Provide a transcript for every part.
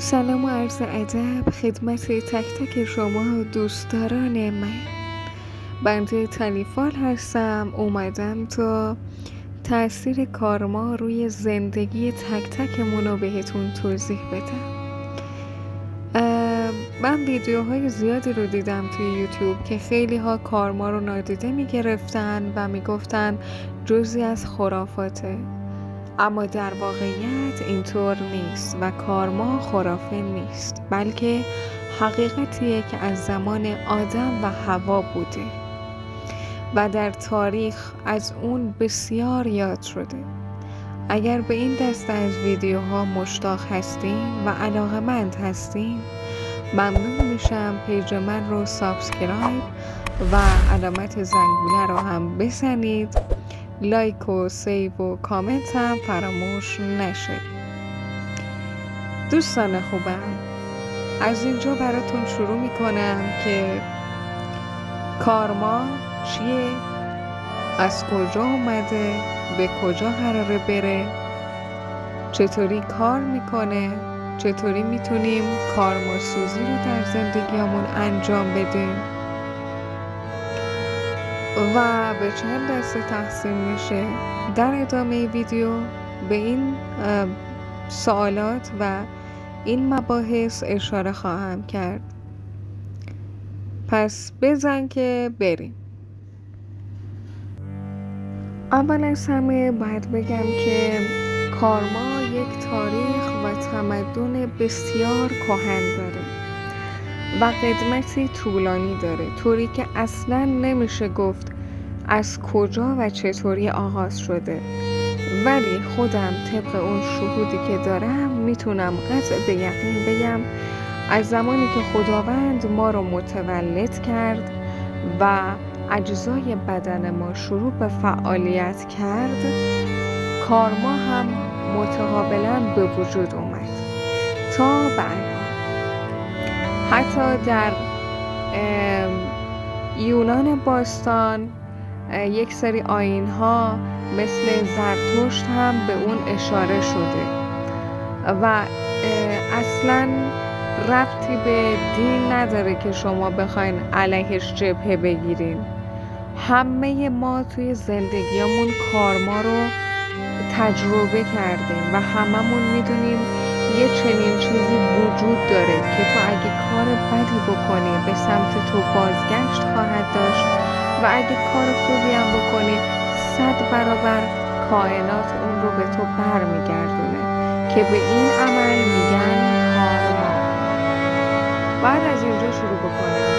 سلام و عرض ادب خدمت تک تک شما دوستداران من. بنده تلیفال هستم. اومدم تا تأثیر کارما روی زندگی تک تکمون رو بهتون توضیح بدم. من ویدیوهای زیادی رو دیدم توی یوتیوب که خیلی ها کارما رو نادیده میگرفتن و میگفتن جزئی از خرافاته، اما در واقعیت اینطور نیست و کارما خرافه نیست، بلکه حقیقتیه که از زمان آدم و حوا بوده و در تاریخ از اون بسیار یاد شده. اگر به این دسته از ویدیوها مشتاق هستین و علاقه‌مند هستین، ممنون میشم پیج من رو سابسکرایب و علامت زنگوله رو هم بزنید. لایک و سیو و کامنت هم فراموش نشه. دوستان خوبم، از اینجا براتون شروع میکنم که کارما چیه، از کجا اومده، به کجا قراره بره، چطوری کار میکنه، چطوری میتونیم کارما سوزی رو در زندگیمون انجام بدیم و به چند دسته تقسیم میشه. در ادامه ویدیو به این سوالات و این مباحث اشاره خواهم کرد. پس بزن که بریم. اول از همه باید بگم که کارما یک تاریخ و تمدن بسیار کهن داره و قدمتی طولانی داره، طوری که اصلا نمیشه گفت از کجا و چطوری آغاز شده، ولی خودم طبق اون شهودی که دارم میتونم قطع به یقین بگم از زمانی که خداوند ما رو متولد کرد و اجزای بدن ما شروع به فعالیت کرد، کارما هم متقابلا به وجود اومد تا بعد. حتی در یونان باستان یک سری آیین‌ها مثل زرتشت هم به اون اشاره شده و اصلاً ربطی به دین نداره که شما بخواین علیهش جبهه بگیرین. همه ما توی زندگیمون کارما رو تجربه کردیم و هممون میدونیم یه چنین چیزی وجود داره که تو اگه کار بدی بکنی به سمت تو بازگشت خواهد داشت و اگه کار خوبی هم بکنی 100 برابر کائنات اون رو به تو برمیگردونه که به این عمل میگن کارما. بعد از اینجا شروع بکنم.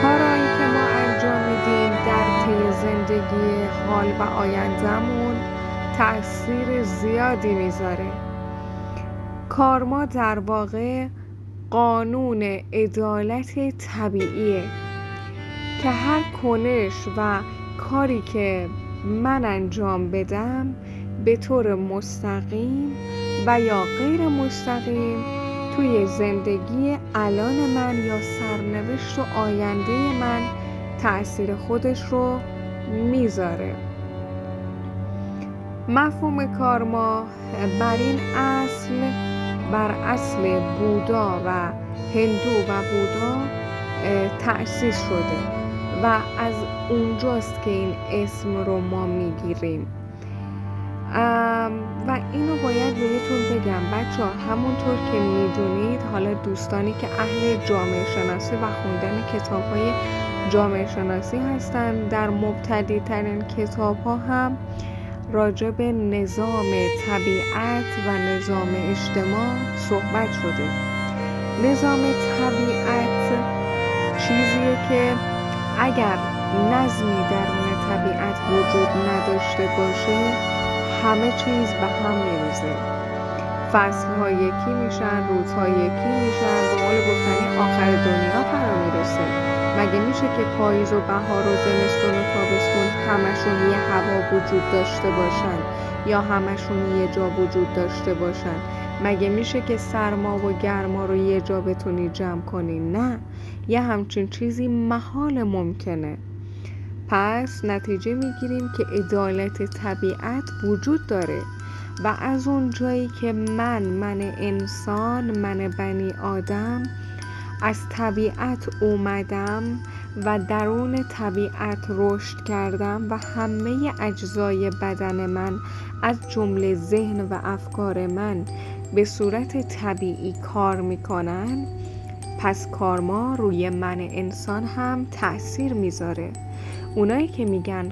کارهایی که ما انجام میدیم در طی زندگی حال و آینده‌مون تأثیر زیادی میذاره. کارما در واقع قانون عدالت طبیعیه که هر کنش و کاری که من انجام بدم به طور مستقیم و یا غیر مستقیم توی زندگی الان من یا سرنوشت و آینده من تأثیر خودش رو میذاره. مفهوم کارما بر اصل بودا و هندو و بودا تأسیس شده و از اونجاست که این اسم رو ما میگیریم و اینو باید بهتون بگم بچه ها، همونطور که میدونید، حالا دوستانی که اهل جامعه شناسی و خوندن کتاب های جامعه شناسی هستن، در مبتدی ترین کتاب ها هم راجع به نظام طبیعت و نظام اجتماع صحبت شده. نظام طبیعت چیزیه که اگر نظمی درون طبیعت وجود نداشته باشه همه چیز به هم میریزه. فصل‌ها یکی میشن، روزها یکی میشن، به قول گفتنی آخر دنیا فرا میرسه. مگه میشه که پاییز و بهار و زمستون و تابستون همشون یه هوا وجود داشته باشن یا همشون یه جا وجود داشته باشن؟ مگه میشه که سرما و گرما رو یه جا بتونی جمع کنی؟ نه، یه همچین چیزی محال ممکنه. پس نتیجه میگیریم که عدالت طبیعت وجود داره و از اون جایی که من انسان، من بنی آدم از طبیعت اومدم و درون طبیعت رشد کردم و همه اجزای بدن من از جمله ذهن و افکار من به صورت طبیعی کار میکنن، پس کارما روی من انسان هم تأثیر میذاره. اونایی که میگن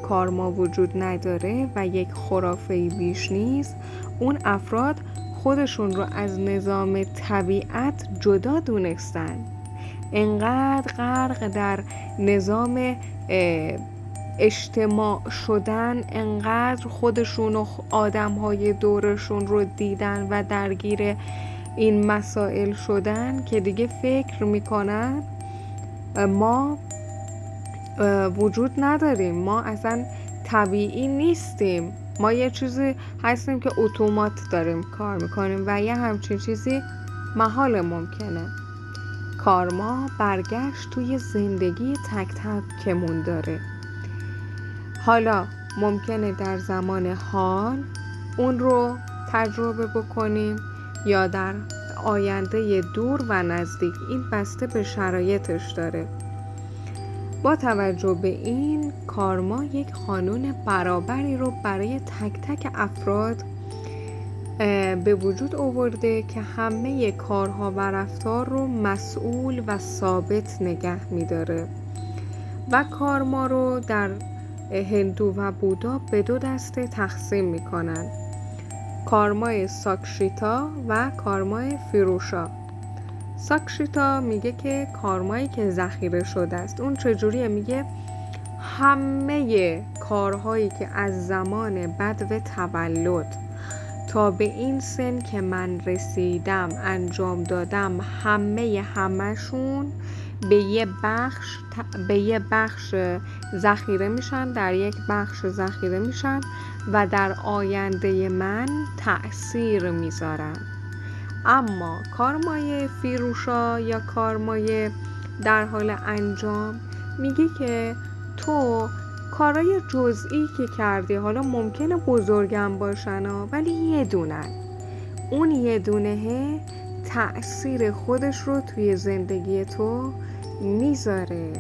کارما وجود نداره و یک خرافه‌ای بیش نیست، اون افراد خودشون رو از نظام طبیعت جدا دونستن، انقدر غرق در نظام اجتماع شدن، انقدر خودشون و آدم‌های دورشون رو دیدن و درگیر این مسائل شدن که دیگه فکر میکنن ما وجود نداریم، ما اصلا طبیعی نیستیم، ما یه چیزی هستیم که اتومات داریم کار میکنیم و یه همچین چیزی محال ممکنه. کارما برگشت توی زندگی تک تکمون داره. حالا ممکنه در زمان حال اون رو تجربه بکنیم یا در آینده دور و نزدیک، این بسته به شرایطش داره. با توجه به این، کارما یک قانون برابری رو برای تک تک افراد به وجود آورده که همه کارها و رفتار رو مسئول و ثابت نگه می‌داره و کارما رو در هندو و بودا به دو دسته تقسیم می‌کنن: کارمای ساکشیتا و کارمای فیروشا. ساکشیتا میگه که کارمایی که ذخیره شده است. اون چجوریه؟ میگه همه کارهایی که از زمان بدو تولد تا به این سن که من رسیدم انجام دادم، همشون به یه بخش ذخیره میشن، در یک بخش ذخیره میشن و در آینده من تأثیر میذارن. اما کارمای فیروشا یا کارمای در حال انجام میگه که تو کارهای جزئی که کردی، حالا ممکنه بزرگم باشن ولی یه دونن، اون یه دونه تأثیر خودش رو توی زندگی تو میذاره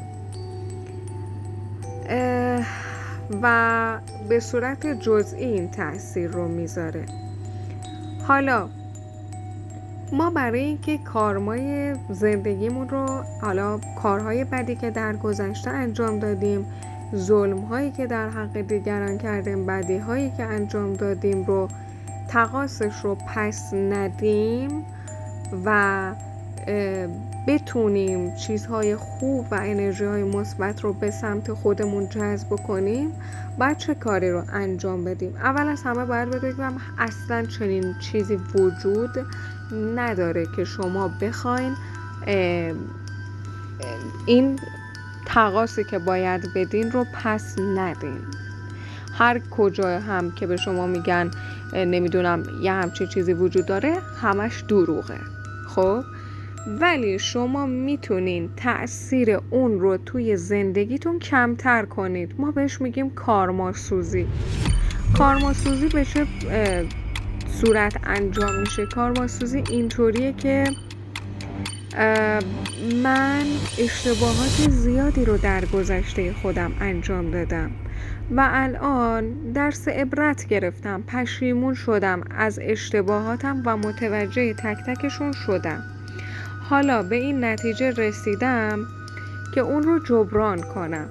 و به صورت جزئی این تأثیر رو میذاره. حالا ما برای اینکه کارمای زندگیمون رو، حالا کارهای بدی که در گذشته انجام دادیم، ظلم‌هایی که در حق دیگران کردیم، بدی‌هایی که انجام دادیم رو تقاصش رو پس ندیم و بتونیم چیزهای خوب و انرژی‌های مثبت رو به سمت خودمون جذب کنیم، باید چه کاری رو انجام بدیم؟ اول از همه باید بگم اصلا چنین چیزی وجود نداره که شما بخواین این تقاصی که باید بدین رو پس ندین. هر کجا هم که به شما میگن نمیدونم یه همچین چیزی وجود داره، همش دروغه. خب ولی شما میتونین تأثیر اون رو توی زندگیتون کمتر کنید. ما بهش میگیم کارماسوزی. کارماسوزی به چه صورت انجام میشه؟ کارماسوزی اینطوریه که من اشتباهات زیادی رو در گذشته خودم انجام دادم و الان درس عبرت گرفتم، پشیمون شدم از اشتباهاتم و متوجه تک تکشون شدم. حالا به این نتیجه رسیدم که اون رو جبران کنم.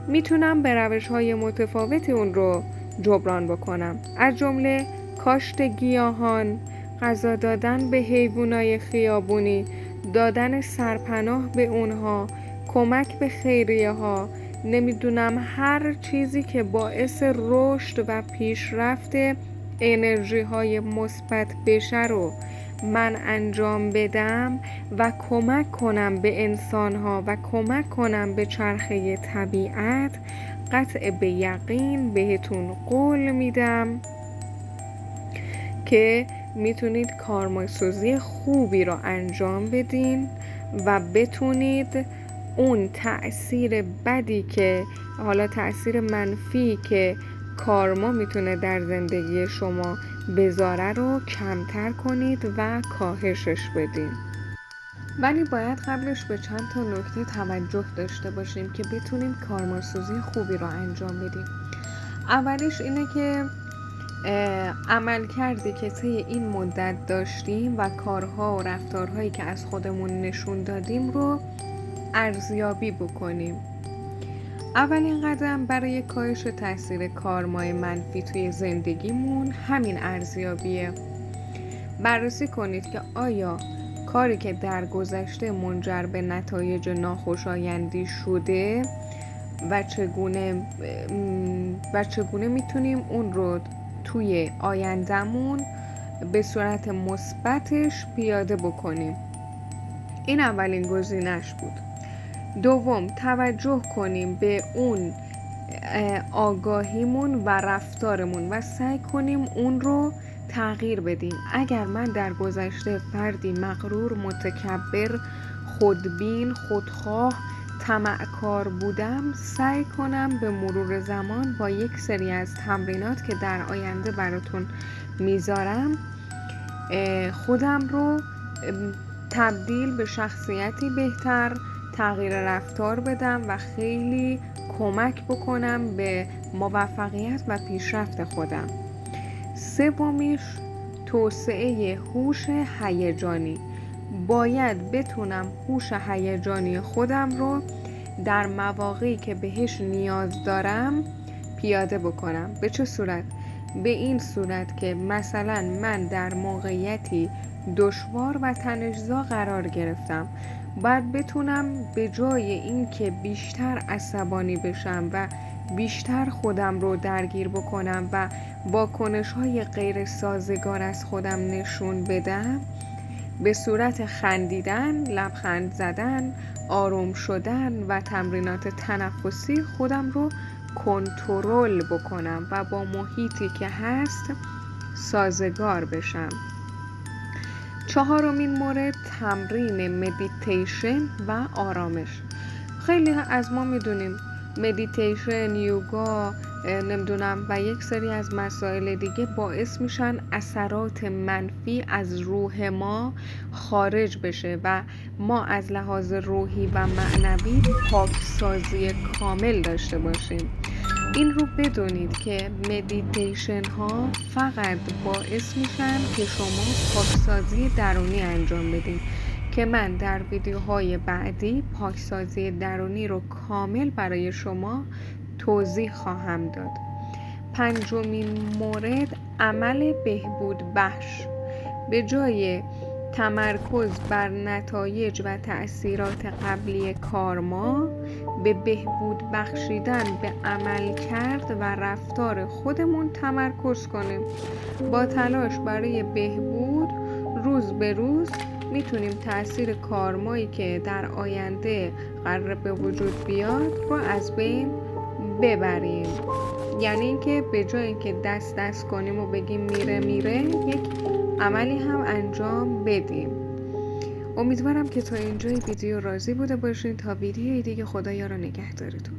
میتونم به روش‌های متفاوتی اون رو جبران بکنم، از جمله کاشت گیاهان، غذا دادن به حیوانای خیابونی، دادن سرپناه به اونها، کمک به خیریه ها، نمیدونم هر چیزی که باعث رشد و پیشرفت انرژی های مثبت بشه رو من انجام بدم و کمک کنم به انسان ها و کمک کنم به چرخه طبیعت، قطع به یقین بهتون قول میدم که میتونید کارماسوزی خوبی رو انجام بدین و بتونید اون تأثیر بدی که، حالا تأثیر منفی که کارما میتونه در زندگی شما بذاره رو کمتر کنید و کاهشش بدین. ولی باید قبلش به چند تا نکته توجه داشته باشیم که بتونیم کارماسوزی خوبی رو انجام بدیم. اولش اینه که عمل کردی که طی این مدت داشتیم و کارها و رفتارهایی که از خودمون نشون دادیم رو ارزیابی بکنیم. اولین قدم برای کاهش تاثیر کارمای منفی توی زندگیمون همین ارزیابیه. بررسی کنید که آیا کاری که در گذشته منجر به نتایج ناخوشایندی شده و چگونه میتونیم اون رو توی آیندهمون به صورت مثبتش پیاده بکنیم. این اولین گزینه‌اش بود. دوم، توجه کنیم به اون آگاهیمون و رفتارمون و سعی کنیم اون رو تغییر بدیم. اگر من در گذشته فردی مغرور، متکبر، خودبین، خودخواه، طمعکار بودم، سعی کنم به مرور زمان با یک سری از تمرینات که در آینده براتون میذارم خودم رو تبدیل به شخصیتی بهتر، تغییر رفتار بدم و خیلی کمک بکنم به موفقیت و پیشرفت خودم. سومیش توسعه هوش هیجانی. باید بتونم هوش هیجانی خودم رو در مواقعی که بهش نیاز دارم پیاده بکنم. به چه صورت؟ به این صورت که مثلا من در موقعیتی دشوار و تنش‌زا قرار گرفتم، باید بتونم به جای این که بیشتر عصبانی بشم و بیشتر خودم رو درگیر بکنم و واکنش‌های غیر سازگار از خودم نشون بدم، به صورت خندیدن، لبخند زدن، آروم شدن و تمرینات تنفسی خودم رو کنترل بکنم و با محیطی که هست سازگار بشم. چهارمین مورد تمرین مدیتیشن و آرامش. خیلی از ما میدونیم مدیتیشن، یوگا، و یک سری از مسائل دیگه باعث میشن اثرات منفی از روح ما خارج بشه و ما از لحاظ روحی و معنوی پاکسازی کامل داشته باشیم. این رو بدونید که مدیتیشن ها فقط باعث میشن که شما پاکسازی درونی انجام بدید که من در ویدیوهای بعدی پاکسازی درونی رو کامل برای شما توضیح خواهم داد. پنجمین مورد عمل بهبود بخش. به جای تمرکز بر نتایج و تأثیرات قبلی کارما به بهبود بخشیدن به عمل کرد و رفتار خودمون تمرکز کنیم. با تلاش برای بهبود روز به روز میتونیم تأثیر کارمایی که در آینده قرار به وجود بیاد رو از بین ببریم. یعنی اینکه به جای اینکه دست کنیم و بگیم میره یک عملی هم انجام بدیم. امیدوارم که تا اینجای ویدیو راضی بوده باشین. تا ویدیوی دیگه خدایا رو نگهدارتون.